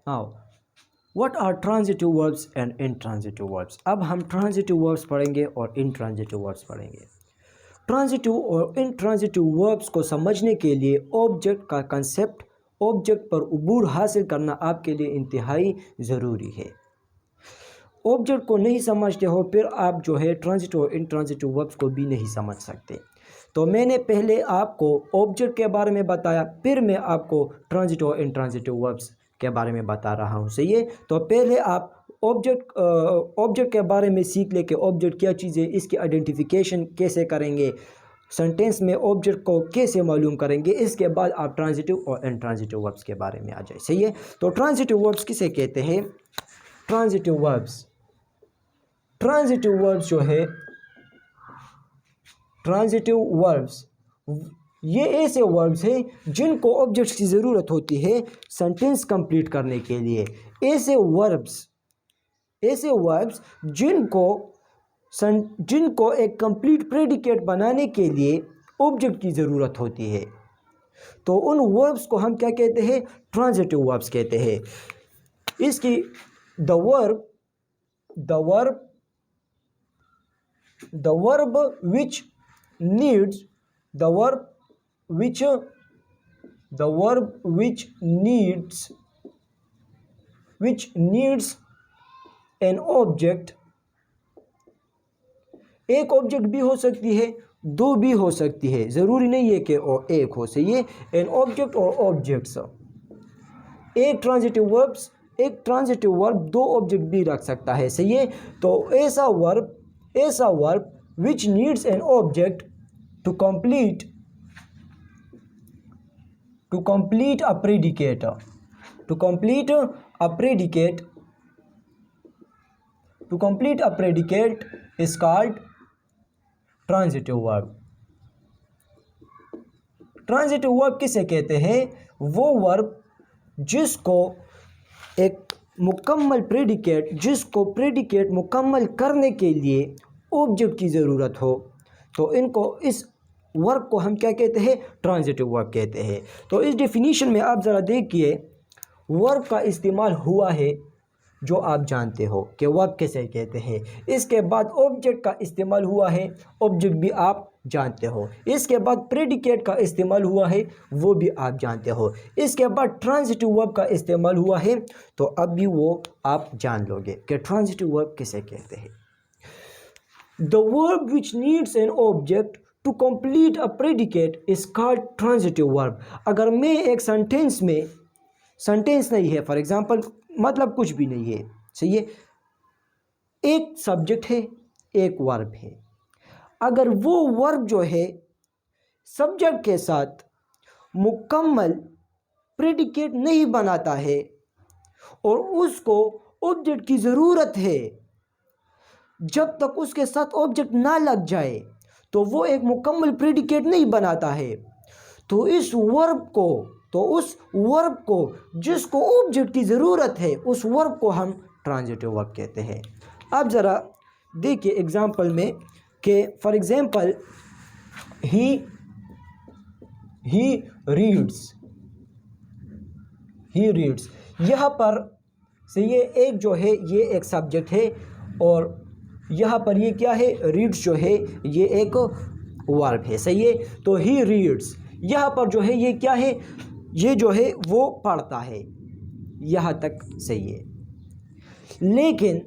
Now what are transitive verbs and intransitive verbs. अब हम transitive verbs पढ़ेंगे और इनट्रांजिटिव वर्ब्स पढ़ेंगे। ट्रांजिटिव और इनट्रांजिटिव वर्ब्स को समझने के लिए ऑब्जेक्ट का कंसेप्ट, ऑब्जेक्ट पर उबूर हासिल करना आपके लिए इंतहाई ज़रूरी है। ऑब्जेक्ट को नहीं समझते हो फिर आप जो है ट्रांजिटिव और इनट्रांजिटिव वर्ब्स को भी नहीं समझ सकते। तो मैंने पहले आपको ऑब्जेक्ट के बारे में बताया, फिर मैं आपको ट्रांजिटिव और इनट्रांजिटिव वर्ब्स के बारे में बता रहा हूँ। सही है, तो पहले आप ऑब्जेक्ट के बारे में सीख ले कि ऑब्जेक्ट क्या चीज़ है, इसकी आइडेंटिफिकेशन कैसे करेंगे, सेंटेंस में ऑब्जेक्ट को कैसे मालूम करेंगे। इसके बाद आप ट्रांजिटिव और इनट्रांजिटिव वर्ब्स के बारे में आ जाए। सही है, तो ट्रांजिटिव वर्ब्स किसे कहते हैं? ट्रांजिटिव वर्ब्स जो है, ट्रांजिटिव वर्ब्स ये ऐसे वर्ब्स हैं जिनको ऑब्जेक्ट्स की ज़रूरत होती है सेंटेंस कंप्लीट करने के लिए। ऐसे वर्ब्स जिनको एक कंप्लीट प्रेडिकेट बनाने के लिए ऑब्जेक्ट की ज़रूरत होती है, तो उन वर्ब्स को हम क्या कहते हैं? ट्रांजिटिव वर्ब्स कहते हैं। इसकी the verb which needs an object, एक ऑब्जेक्ट भी हो सकती है, दो भी हो सकती है, ज़रूरी नहीं है कि एक हो। सही है, एन ऑब्जेक्ट और ऑब्जेक्ट्स। एक ट्रांजिटिव वर्ब दो ऑब्जेक्ट भी रख सकता है। सही है, तो ऐसा verb which needs an object to complete a predicate is called transitive verb. Transitive verb किसे कहते हैं? वो वर्ब जिसको एक मुकम्मल प्रेडिकेट मुकम्मल करने के लिए ऑब्जेक्ट की ज़रूरत हो, तो इस वर्ब को हम क्या कहते हैं? ट्रांजिटिव वर्ब कहते हैं। तो इस डेफिनेशन में आप ज़रा देखिए, वर्ब का इस्तेमाल हुआ है जो आप जानते हो कि वर्ब किसे कहते हैं। इसके बाद ऑब्जेक्ट का इस्तेमाल हुआ है, ऑब्जेक्ट भी आप जानते हो। इसके बाद प्रेडिकेट का इस्तेमाल हुआ है, वो भी आप जानते हो। इसके बाद ट्रांजिटिव वर्ब का इस्तेमाल हुआ है, तो अब भी वो आप जान लोगे कि ट्रांजिटिव वर्ब किसे कहते हैं। The verb which needs an object to complete a predicate is called transitive verb। अगर मैं एक सेंटेंस नहीं है, फॉर एग्जांपल मतलब कुछ भी नहीं है, सही है, एक सब्जेक्ट है, एक वर्ब है, अगर वो वर्ब जो है सब्जेक्ट के साथ मुकम्मल प्रेडिकेट नहीं बनाता है और उसको ऑब्जेक्ट की ज़रूरत है, जब तक उसके साथ ऑब्जेक्ट ना लग जाए तो वो एक मुकम्मल प्रेडिकेट नहीं बनाता है। तो उस वर्ब को जिसको ऑब्जेक्ट की ज़रूरत है, उस वर्ब को हम ट्रांजिटिव वर्ब कहते हैं। अब ज़रा देखिए एग्जांपल में कि फॉर एग्जांपल ही रीड्स, यहाँ पर से ये एक जो है ये एक सब्जेक्ट है और यहाँ पर ये क्या है? रीड्स जो है ये एक वर्ब है। सही है, तो ही रीड्स यहाँ पर जो है ये क्या है? ये जो है वो पढ़ता है, यहाँ तक सही है। लेकिन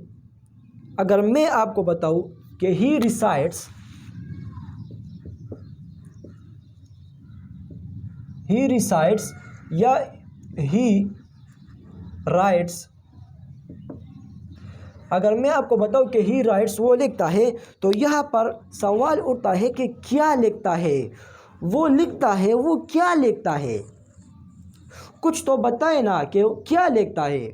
अगर मैं आपको बताऊं कि ही रिसाइट्स या ही राइट्स, अगर मैं आपको बताऊं कि ही राइट्स वो लिखता है, तो यहाँ पर सवाल उठता है कि क्या लिखता है? वो लिखता है, वो क्या लिखता है? कुछ तो बताए ना कि क्या लिखता है।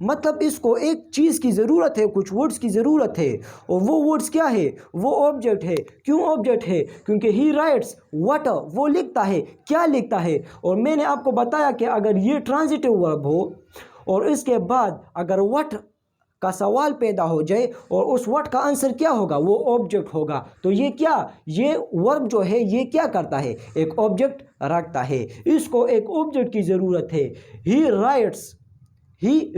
मतलब इसको एक चीज़ की ज़रूरत है, कुछ वर्ड्स की ज़रूरत है, और वो वर्ड्स क्या है? वो ऑब्जेक्ट है। क्यों ऑब्जेक्ट है? क्योंकि ही राइट्स व्हाट, वो लिखता है, क्या लिखता है। और मैंने आपको बताया कि अगर ये ट्रांजिटिव वर्ब हो और इसके बाद अगर व्हाट का सवाल पैदा हो जाए और उस वर्ड का आंसर क्या होगा? वो ऑब्जेक्ट होगा। तो ये क्या, ये वर्ब जो है ये क्या करता है? एक ऑब्जेक्ट रखता है। इसको एक ऑब्जेक्ट की ज़रूरत है। ही ही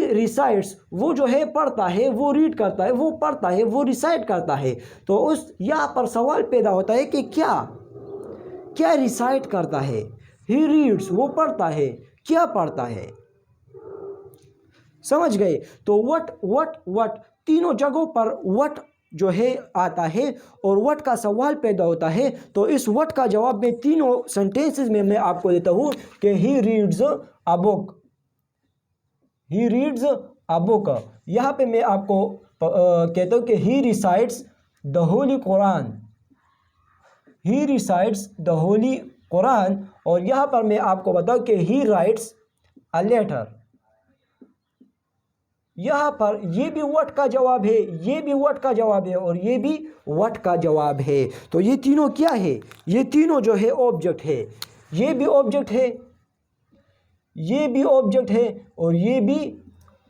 रिसाइट्स वो जो है पढ़ता है, वो रीड करता है, वो पढ़ता है, वो रिसाइट करता है। तो उस यहाँ पर सवाल पैदा होता है कि क्या रिसाइट करता है। ही रीड्स वो पढ़ता है, क्या पढ़ता है, समझ गए। तो वट तीनों जगहों पर वट जो है आता है और वट का सवाल पैदा होता है। तो इस वट का जवाब मैं तीनों सेंटेंसेस में मैं आपको देता हूँ कि he reads a book, he reads a book. यहाँ पे मैं आपको कहता हूँ कि he recites the holy Quran, he recites the holy Quran. और यहाँ पर मैं आपको बताऊँ कि ही राइट्स अ लेटर। यहाँ पर ये भी वट का जवाब है, ये भी वट का जवाब है और ये भी वट का जवाब है। तो ये तीनों क्या है, ये तीनों जो है ऑब्जेक्ट है। ये भी ऑब्जेक्ट है, ये भी ऑब्जेक्ट है और ये भी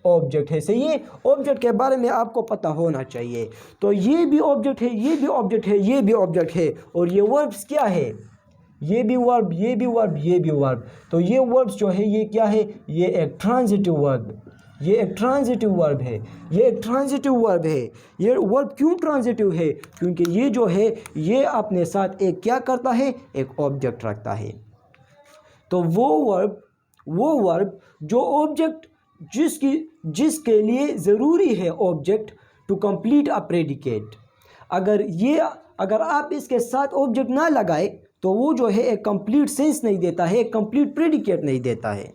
ऑब्जेक्ट है। सही है, ऑब्जेक्ट के बारे में आपको पता होना चाहिए। तो ये भी ऑब्जेक्ट है, ये भी ऑब्जेक्ट है, ये भी ऑब्जेक्ट है। और ये वर्ब्स क्या है, ये भी वर्ब, ये भी वर्ब, ये भी वर्ब। तो ये वर्ब्स जो है ये क्या है, ये एक ट्रांजिटिव वर्ब, ये एक ट्रांजिटिव वर्ब है, ये एक ट्रांजिटिव वर्ब है। ये वर्ब क्यों ट्रांजिटिव है, क्योंकि ये जो है ये अपने साथ एक क्या करता है, एक ऑब्जेक्ट रखता है। तो वो वर्ब जो ऑब्जेक्ट जिसके लिए ज़रूरी है object to complete a predicate, अगर आप इसके साथ ऑब्जेक्ट ना लगाए तो वो जो है एक कंप्लीट सेंस नहीं देता है, एक कंप्लीट प्रेडिकेट नहीं देता है।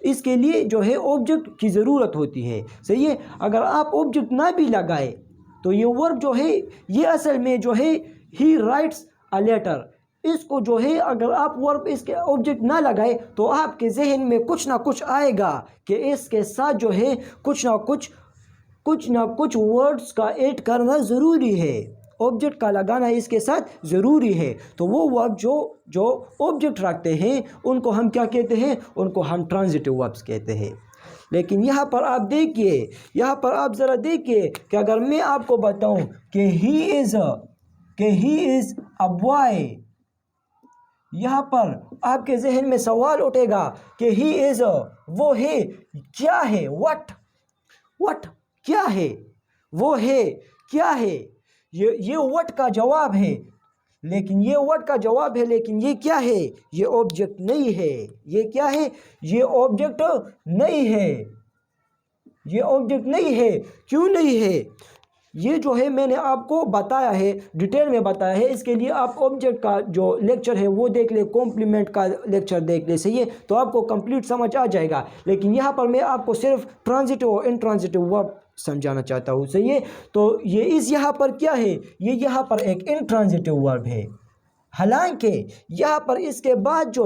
इसके लिए जो है ऑब्जेक्ट की ज़रूरत होती है। सही है, अगर आप ऑब्जेक्ट ना भी लगाए तो ये वर्ब जो है ये असल में जो है ही राइट्स अ लेटर, इसको जो है अगर आप वर्ब इसके ऑब्जेक्ट ना लगाए तो आपके जहन में कुछ ना कुछ आएगा कि इसके साथ जो है कुछ ना कुछ वर्ड्स का ऐड करना ज़रूरी है, ऑब्जेक्ट का लगाना इसके साथ ज़रूरी है। तो वो वर्ब जो ऑब्जेक्ट रखते हैं उनको हम क्या कहते हैं, उनको हम ट्रांजिटिव वर्ब्स कहते हैं। लेकिन यहाँ पर आप देखिए, यहाँ पर आप ज़रा देखिए कि अगर मैं आपको बताऊँ कि ही इज़ अ बॉय, यहाँ पर आपके जहन में सवाल उठेगा कि ही इज़ वो है, क्या है, वट क्या है, वो है क्या है। ये वट का जवाब है, लेकिन ये वट का जवाब है, लेकिन ये क्या है, ये ऑब्जेक्ट नहीं है। ये क्या है, ये ऑब्जेक्ट नहीं है, ये ऑब्जेक्ट नहीं है। क्यों नहीं है, ये जो है मैंने आपको बताया है, डिटेल में बताया है। इसके लिए आप ऑब्जेक्ट का जो लेक्चर है वो देख ले, कॉम्प्लीमेंट का लेक्चर देख ले। सही है, तो आपको कंप्लीट समझ आ जाएगा। लेकिन यहाँ पर मैं आपको सिर्फ ट्रांजिटिव और इनट्रांजिटिव वर्ब समझाना चाहता हूँ। सही है, तो ये यहाँ पर क्या है, ये यहाँ पर एक इनट्रांजिटिव वर्ब है। हालांकि यहाँ पर इसके बाद जो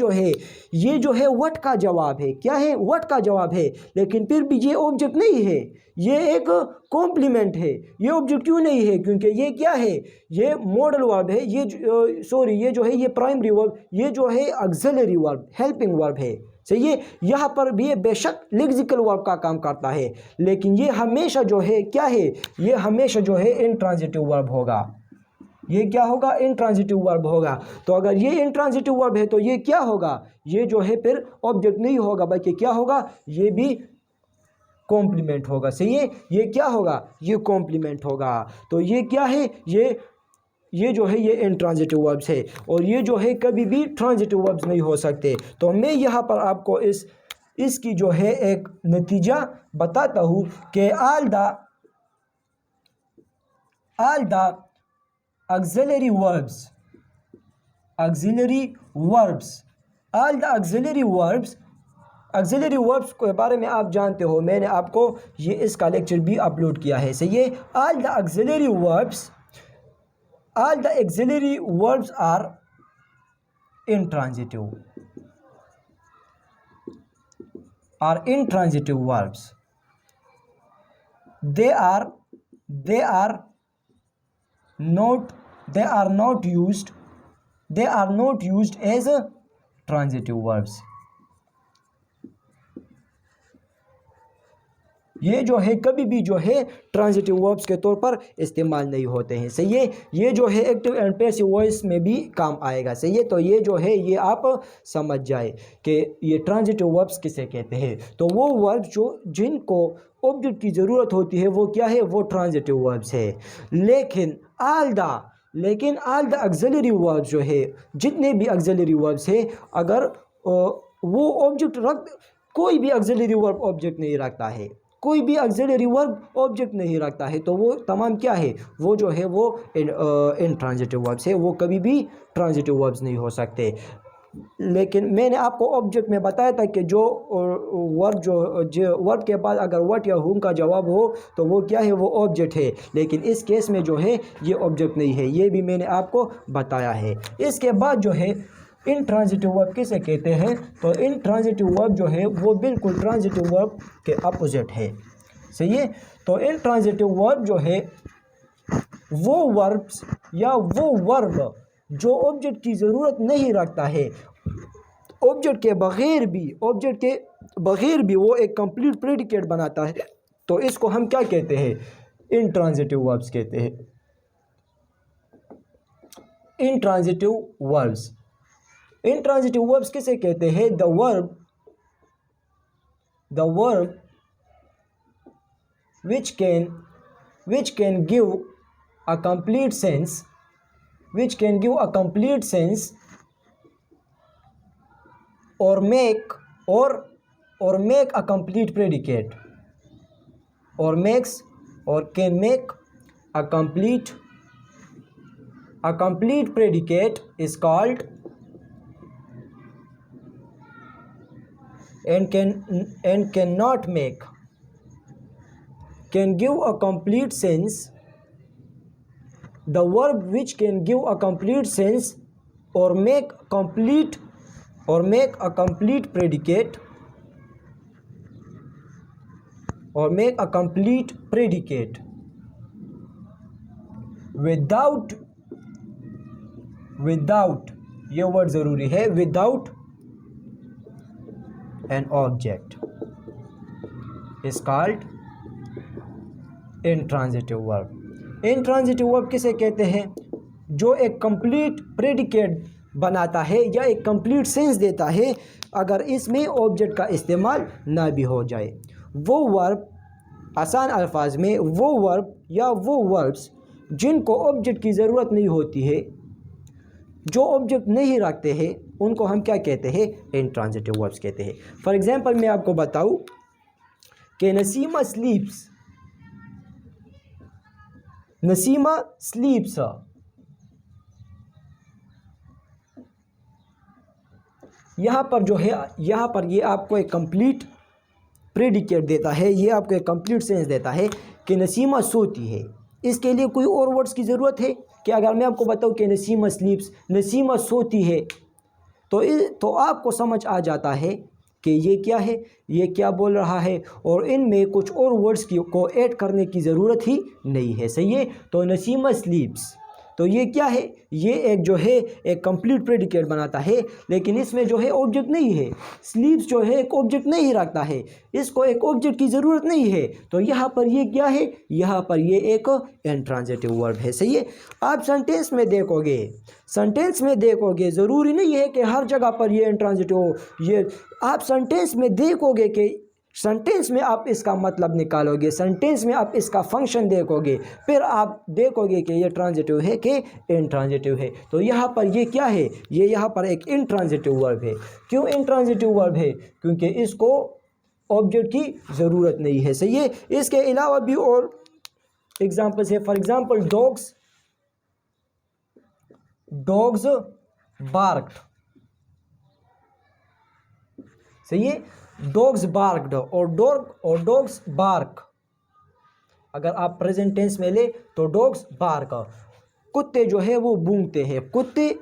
है ये जो है वट का जवाब है, क्या है, वट का जवाब है। लेकिन फिर भी ये ऑब्जेक्ट नहीं है, ये एक कॉम्प्लीमेंट है। ये ऑब्जेक्ट क्यों नहीं है, क्योंकि ये क्या है, ये मॉडल वर्ब है, ये जो है ये प्राइमरी वर्ब, ये जो है ऑक्सिलरी वर्ब, हेल्पिंग वर्ब है। सही है, यहाँ पर भी ये बेशक लेक्सिकल वर्ब का काम करता है, लेकिन ये हमेशा जो है क्या है, ये हमेशा जो है इनट्रांजिटिव वर्ब होगा। ये क्या होगा, इनट्रांजिटिव वर्ब होगा। तो अगर ये इनट्रांजिटिव वर्ब है तो ये क्या होगा, ये जो है फिर ऑब्जेक्ट नहीं होगा, बल्कि क्या होगा, ये भी कॉम्प्लीमेंट होगा। सही है, ये क्या होगा, ये कॉम्प्लीमेंट होगा। तो ये क्या है, ये जो है ये इनट्रांजिटिव वर्ब्स है, और ये जो है कभी भी ट्रांजिटिव वर्ब्स नहीं हो सकते। तो मैं यहाँ पर आपको इसकी जो है एक नतीजा बताता हूँ कि all the auxiliary verbs, all the auxiliary verbs के बारे में आप जानते हो, मैंने आपको ये इसका लेक्चर भी अपलोड किया है। सही है, all the auxiliary verbs are intransitive verbs. They are not used as transitive verbs. ये जो है कभी भी जो है ट्रांजिटिव वर्ब्स के तौर पर इस्तेमाल नहीं होते हैं। सही है, ये जो है एक्टिव एंड पैसिव वॉइस में भी काम आएगा। सही है, तो ये जो है ये आप समझ जाए कि ये ट्रांजिटिव वर्ब्स किसे कहते हैं। तो वो वर्ब जो जिनको ऑब्जेक्ट की ज़रूरत होती है वो क्या है, वो ट्रांजिटिव वर्ब्स है। लेकिन ऑल द ऑक्सिलरी वर्ब्स जो है, जितने भी ऑक्सिलरी वर्ब्स है, अगर वो ऑब्जेक्ट कोई भी ऑक्सिलरी वर्ब ऑब्जेक्ट नहीं रखता है, कोई भी ऑक्सिलरी वर्ब ऑब्जेक्ट नहीं रखता है, तो वो तमाम क्या है, वो जो है वो इनट्रांजिटिव वर्ब्स है, वो कभी भी ट्रांजिटिव वर्ब्स नहीं हो सकते। लेकिन मैंने आपको ऑब्जेक्ट में बताया था कि जो वर्ब जो वर्ब के बाद अगर व्हाट या हुम का जवाब हो तो वो क्या है, वो ऑब्जेक्ट है। लेकिन इस केस में जो है ये ऑब्जेक्ट नहीं है, ये भी मैंने आपको बताया है। इसके बाद जो है इनट्रांजिटिव वर्ब किसे कहते हैं, तो इनट्रांजिटिव वर्ब जो है वो बिल्कुल ट्रांजिटिव वर्ब के अपोजिट है। सही है, तो इनट्रांजिटिव वर्ब जो है वो वर्ब्स या वो वर्ब जो ऑब्जेक्ट की ज़रूरत नहीं रखता है, ऑब्जेक्ट के बगैर भी वो एक कंप्लीट प्रेडिकेट बनाता है, तो इसको हम क्या कहते हैं, इनट्रांजिटिव वर्ब्स कहते हैं। इनट्रांजिटिव वर्ब्स किसे कहते हैं, the verb which can give a complete sense or make a complete predicate, can make a complete predicate is called and cannot make, can give a complete sense. The verb which can give a complete sense or make a complete predicate without ये word ज़रूरी है, without an object is called intransitive verb. Intransitive verb किसे कहते हैं, जो एक complete predicate बनाता है या एक कंप्लीट सेंस देता है अगर इसमें ऑब्जेक्ट का इस्तेमाल ना भी हो जाए। वो वर्ब, आसान अल्फाज में वो वर्ब या वो वर्ब्स जिनको ऑब्जेक्ट की ज़रूरत नहीं होती है, जो ऑब्जेक्ट नहीं रखते हैं, उनको हम क्या कहते हैं, इंट्रांजिटिव वर्ब्स कहते हैं। फॉर एग्जांपल मैं आपको बताऊं कि नसीमा स्लीप्स यहाँ पर जो है, यहाँ पर ये आपको एक कंप्लीट प्रेडिकेट देता है, ये आपको एक कंप्लीट सेंस देता है कि नसीमा सोती है। इसके लिए कोई और वर्ड्स की ज़रूरत है कि अगर मैं आपको बताऊं कि नसीमा स्लीप्स, नसीमा सोती है, तो आपको समझ आ जाता है कि ये क्या है, ये क्या बोल रहा है, और इनमें कुछ और वर्ड्स को ऐड करने की ज़रूरत ही नहीं है। सही है, तो नसीमा स्लीप्स, तो ये क्या है, ये एक जो है एक कंप्लीट प्रेडिकेट बनाता है, लेकिन इसमें जो है ऑब्जेक्ट नहीं है। स्लीप्स जो है एक ऑब्जेक्ट नहीं रखता है, इसको एक ऑब्जेक्ट की ज़रूरत नहीं है, तो यहाँ पर ये क्या है, यहाँ पर ये एक इंट्रांजिटिव वर्ब है। सही है, आप सेंटेंस में देखोगे ज़रूरी नहीं है कि हर जगह पर ये इंट्रांजिटिव हो। ये आप सेंटेंस में देखोगे कि सेंटेंस में आप इसका मतलब निकालोगे, सेंटेंस में आप इसका फंक्शन देखोगे, फिर आप देखोगे कि ये ट्रांजिटिव है कि इंट्रांजिटिव है। तो यहाँ पर ये क्या है, ये यहाँ पर एक इंट्रांजिटिव वर्ब है। क्यों इंट्रांजिटिव वर्ब है, क्योंकि इसको ऑब्जेक्ट की ज़रूरत नहीं है। सही है, इसके अलावा भी और एग्जाम्पल्स है। For example dogs barked. सही है, डॉग्स बार्क्ड और डॉग्स बार्क, अगर आप प्रेजेंट टेंस में ले तो डॉग्स बार्क, कुत्ते जो है वो बूंगते हैं, कुत्ते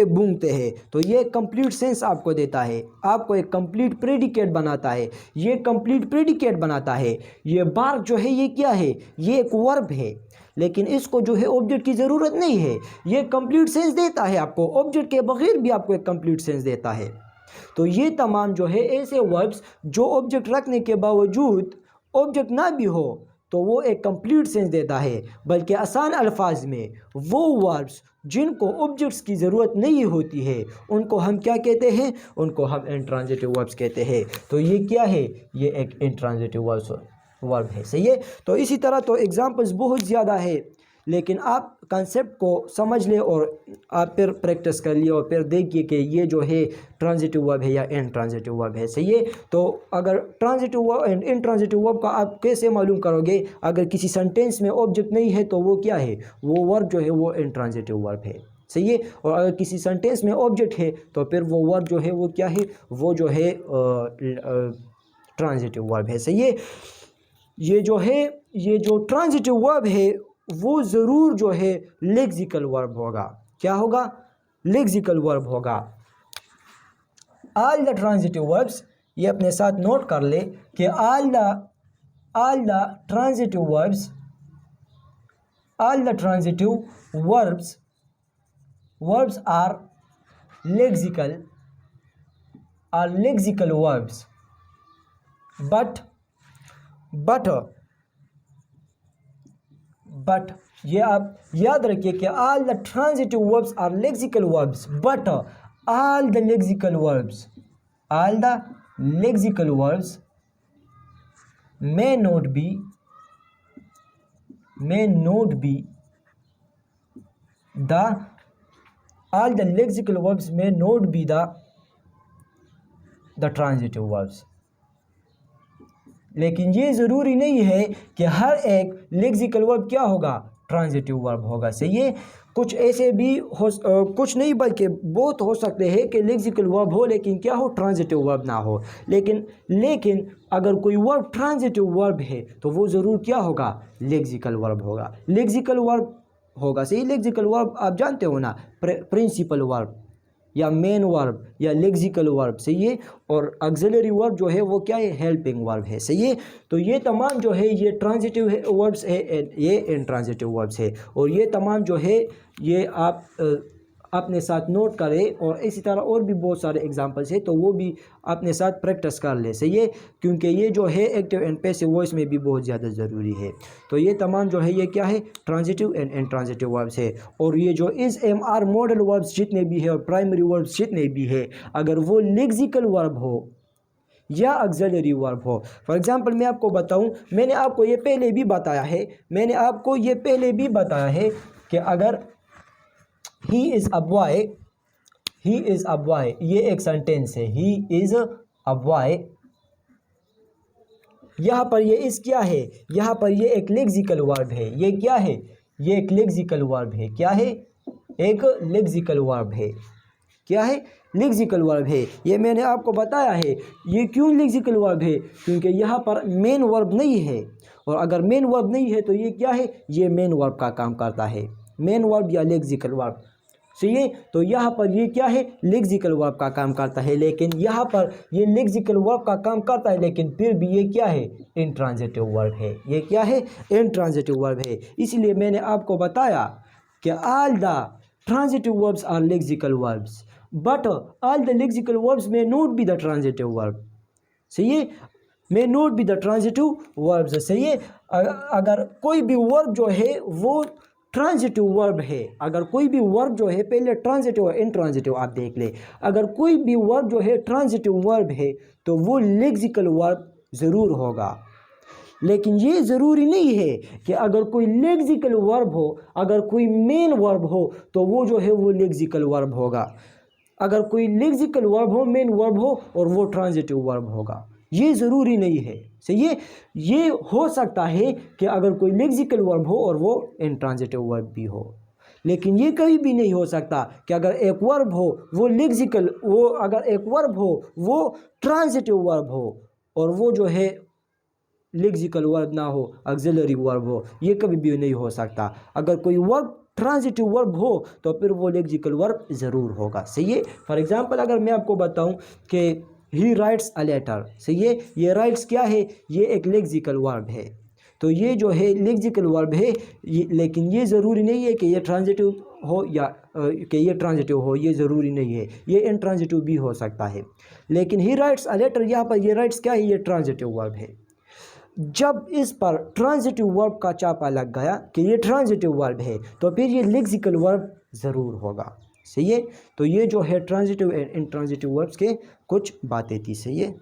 बूंगते हैं। तो ये कंप्लीट सेंस आपको देता है, आपको एक कंप्लीट प्रेडिकेट बनाता है, ये कंप्लीट प्रेडिकेट बनाता है। ये बार्क जो है ये क्या है, ये एक वर्ब है, लेकिन इसको जो है ऑब्जेक्ट की ज़रूरत नहीं है। ये कंप्लीट सेंस देता है आपको, ऑब्जेक्ट के बगैर भी आपको एक कंप्लीट सेंस देता है। तो ये तमाम जो है ऐसे वर्ब्स जो ऑब्जेक्ट रखने के बावजूद ऑब्जेक्ट ना भी हो तो वो एक कंप्लीट सेंस देता है, बल्कि आसान अल्फाज में वो वर्ब्स जिनको ऑब्जेक्ट्स की ज़रूरत नहीं होती है उनको हम क्या कहते हैं, उनको हम इंट्रांजिटिव वर्ब्स कहते हैं। तो ये क्या है, ये एक इंट्रांजिटिव वर्ब है। सही है। तो इसी तरह तो एग्जांपल्स बहुत ज़्यादा है, लेकिन आप कंसेप्ट को समझ ले और आप फिर प्रैक्टिस कर लिए और फिर देखिए कि ये जो है ट्रांजिटिव वर्ब है या इंट्रांजिटिव वर्ब है। सही है। तो अगर transitive verb and intransitive verb का आप कैसे मालूम करोगे, अगर किसी सेंटेंस में ऑब्जेक्ट नहीं है तो वो क्या है, वो वर्ब जो है वो इंट्रांजिटिव वर्ब है। सही है। और अगर किसी सेंटेंस में ऑब्जेक्ट है तो फिर वो वर्ब जो है वो क्या है, वो जो है ट्रांजिटिव वर्ब है। सही है। ये जो ट्रांजिटिव वर्ब है वो ज़रूर जो है लेक्सिकल वर्ब होगा। क्या होगा, लेक्सिकल वर्ब होगा। ऑल द ट्रांजिटिव वर्ब्स, ये अपने साथ नोट कर ले कि all the transitive verbs, all the transitive verbs are lexical verbs, but ये आप याद रखिए कि all the transitive verbs are lexical verbs, but all the lexical verbs may not be the all the lexical verbs may not be the transitive verbs। लेकिन ये ज़रूरी नहीं है कि हर एक लेक्सिकल वर्ब क्या होगा, ट्रांजिटिव वर्ब होगा। सही है। कुछ ऐसे भी हो, कुछ नहीं बल्कि बहुत हो सकते हैं कि लेक्सिकल वर्ब हो लेकिन क्या हो, ट्रांजिटिव वर्ब ना हो। लेकिन अगर कोई वर्ब ट्रांजिटिव वर्ब है तो वो ज़रूर क्या होगा, लेक्सिकल वर्ब होगा। लेक्सिकल वर्ब होगा। सही। लेक्सिकल वर्ब आप जानते हो ना, प्रिंसिपल वर्ब या मेन वर्ब या लेक्सिकल वर्ब। सही है। और ऑक्सिलरी वर्ब जो है वो क्या है, हेल्पिंग वर्ब है। सही है। तो ये तमाम जो है ये ट्रांजिटिव वर्ब्स है, ये इंट्रांजिटिव वर्ब्स है, और ये तमाम जो है ये आप अपने साथ नोट करें। और इसी तरह और भी बहुत सारे एग्जांपल्स है तो वो भी अपने साथ प्रैक्टिस कर ले। सही है। क्योंकि ये जो है एक्टिव एंड पैसिव वॉइस में भी बहुत ज़्यादा ज़रूरी है। तो ये तमाम जो है ये क्या है, ट्रांजिटिव एंड इंट्रांजिटिव वर्ब्स है। और ये जो is, am, are modal verbs जितने भी है और प्राइमरी वर्ब्स जितने भी है, अगर वो लेक्सिकल वर्ब हो या ऑक्सिलरी वर्ब हो। फॉर एग्जांपल मैं आपको बताऊं, मैंने आपको ये पहले भी बताया है कि अगर ही इज़ अ बॉय, ये एक सेंटेंस है, ही इज़ अ बॉय। यहाँ पर ये इस क्या है, यहाँ पर ये एक लेक्सिकल वर्ब है। ये क्या है, ये एक लेक्सिकल वर्ब है। क्या है, एक लेक्सिकल वर्ब है। क्या है, लेक्सिकल वर्ब है। ये मैंने आपको बताया है। ये क्यों लेक्सिकल वर्ब है, क्योंकि यहाँ पर मेन वर्ब नहीं है, और अगर मेन वर्ब नहीं है तो ये क्या है, ये मेन वर्ब का काम करता है, मेन वर्ब या लेक्सिकल वर्ब। सही है। तो यहाँ पर ये क्या है, लेक्सिकल वर्ब का काम करता है, लेकिन यहाँ पर ये लेक्सिकल वर्ब का काम करता है लेकिन फिर भी ये क्या है, इंट्रांजिटिव वर्ब है। ये क्या है, इंट्रांजिटिव वर्ब है। इसलिए मैंने आपको बताया कि all the transitive verbs are lexical verbs, but all the lexical verbs may not be the transitive verb। सही है, may not be the transitive verbs। सही है। अगर कोई भी वर्ब जो है वो ट्रांजिटिव वर्ब है, अगर कोई भी वर्ब जो है, पहले ट्रांजिटिव और इंट्रांजिटिव आप देख ले, अगर कोई भी वर्ब जो है ट्रांजिटिव वर्ब है तो वो लेक्सिकल वर्ब ज़रूर होगा। लेकिन ये ज़रूरी नहीं है कि अगर कोई लेक्सिकल वर्ब हो, अगर कोई मेन वर्ब हो तो वो जो है वो लेक्सिकल वर्ब होगा। अगर कोई लेक्सिकल वर्ब हो, मेन वर्ब हो, और वो ट्रांजिटिव वर्ब होगा, ये ज़रूरी नहीं है। सही है। ये हो सकता है कि अगर कोई लेक्सिकल वर्ब हो और वो इंट्रांजिटिव वर्ब भी हो, लेकिन ये कभी भी नहीं हो सकता कि अगर एक वर्ब हो वो लेक्सिकल, अगर एक वर्ब हो वो ट्रांजिटिव वर्ब हो और वो जो है लेक्सिकल वर्ब ना हो, ऑक्सिलरी वर्ब हो, ये कभी भी नहीं हो सकता। अगर कोई वर्ब ट्रांजिटिव वर्ब हो तो फिर वो लेक्सिकल वर्ब ज़रूर होगा। सही है। फॉर एग्जांपल अगर मैं आपको बताऊं कि ही राइट्स अ लेटर, सही है, ये राइट्स क्या है, ये एक लेक्सिकल वर्ब है। तो ये जो है लेक्सिकल वर्ब है, लेकिन ये ज़रूरी नहीं है कि ये ट्रांजिटिव हो या कि ये ट्रांजिटिव हो, ये ज़रूरी नहीं है, ये इंट्रांजिटिव भी हो सकता है। लेकिन ही राइट्स अ लेटर, यहाँ पर ये राइट्स क्या है, ये ट्रांजिटिव वर्ब है। जब इस पर ट्रांजिटिव वर्ब का चापा लग गया कि ये ट्रांजिटिव वर्ब है, तो फिर ये लेक्सिकल वर्ब ज़रूर होगा। सही है। तो ये जो है ट्रांजिटिव एंड इंट्रांजिटिव वर्ब्स के कुछ बातें थी। सही है।